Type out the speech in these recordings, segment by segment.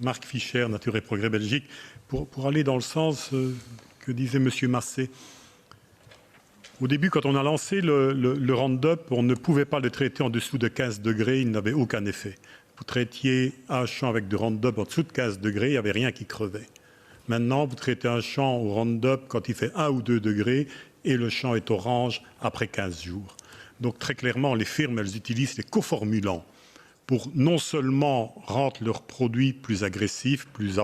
Marc Fischer, Nature et Progrès Belgique, pour aller dans le sens que disait M. Massé. Au début, quand on a lancé le Roundup, on ne pouvait pas le traiter en dessous de 15 degrés, il n'avait aucun effet. Vous traitiez un champ avec du Roundup en dessous de 15 degrés, il n'y avait rien qui crevait. Maintenant, vous traitez un champ au Roundup quand il fait 1 ou 2 degrés et le champ est orange après 15 jours. Donc très clairement, les firmes, elles utilisent les coformulants pour non seulement rendre leurs produits plus agressifs, plus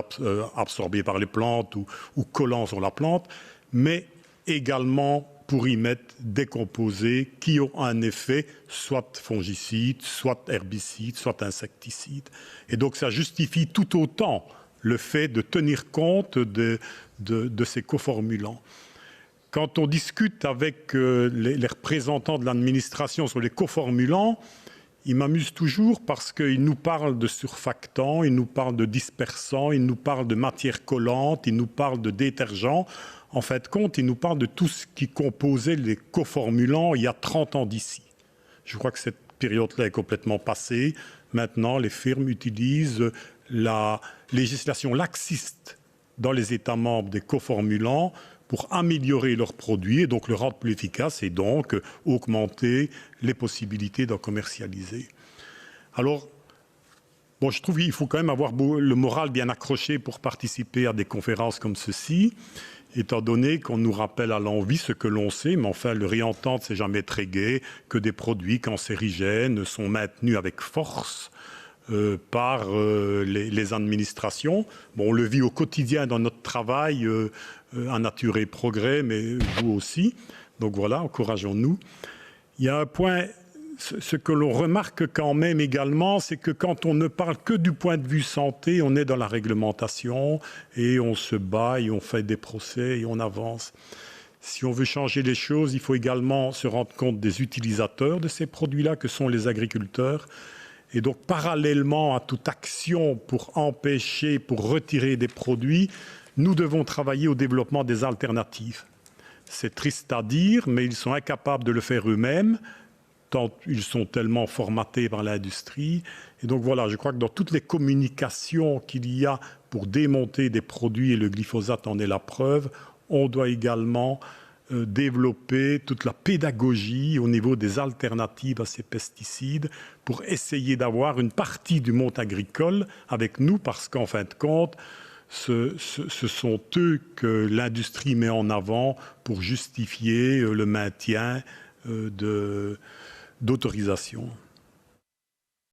absorbés par les plantes ou collants sur la plante, mais également pour y mettre des composés qui ont un effet soit fongicide, soit herbicide, soit insecticide. Et donc ça justifie tout autant le fait de tenir compte de ces coformulants. Quand on discute avec les représentants de l'administration sur les coformulants, ils m'amusent toujours parce qu'ils nous parlent de surfactants, ils nous parlent de dispersants, ils nous parlent de matières collantes, ils nous parlent de détergents. En fin de compte, ils nous parlent de tout ce qui composait les coformulants il y a 30 ans d'ici. Je crois que cette période-là est complètement passée. Maintenant, les firmes utilisent la législation laxiste dans les États membres des coformulants pour améliorer leurs produits et donc le rendre plus efficace et donc augmenter les possibilités d'en commercialiser. Alors, bon, je trouve qu'il faut quand même avoir le moral bien accroché pour participer à des conférences comme ceci, étant donné qu'on nous rappelle à l'envi ce que l'on sait, mais enfin, le réentendre, c'est jamais très gai, que des produits cancérigènes sont maintenus avec force par les administrations. Bon, on le vit au quotidien dans notre travail à Nature et Progrès, mais vous aussi. Donc voilà, encourageons-nous. Il y a un point, ce que l'on remarque quand même également, c'est que quand on ne parle que du point de vue santé, on est dans la réglementation et on se bat et on fait des procès et on avance. Si on veut changer les choses, il faut également se rendre compte des utilisateurs de ces produits-là, que sont les agriculteurs. Et donc, parallèlement à toute action pour empêcher, pour retirer des produits, nous devons travailler au développement des alternatives. C'est triste à dire, mais ils sont incapables de le faire eux-mêmes, tant ils sont tellement formatés par l'industrie. Et donc voilà, je crois que dans toutes les communications qu'il y a pour démonter des produits, et le glyphosate en est la preuve, on doit également développer toute la pédagogie au niveau des alternatives à ces pesticides pour essayer d'avoir une partie du monde agricole avec nous, parce qu'en fin de compte, ce sont eux que l'industrie met en avant pour justifier le maintien d'autorisation.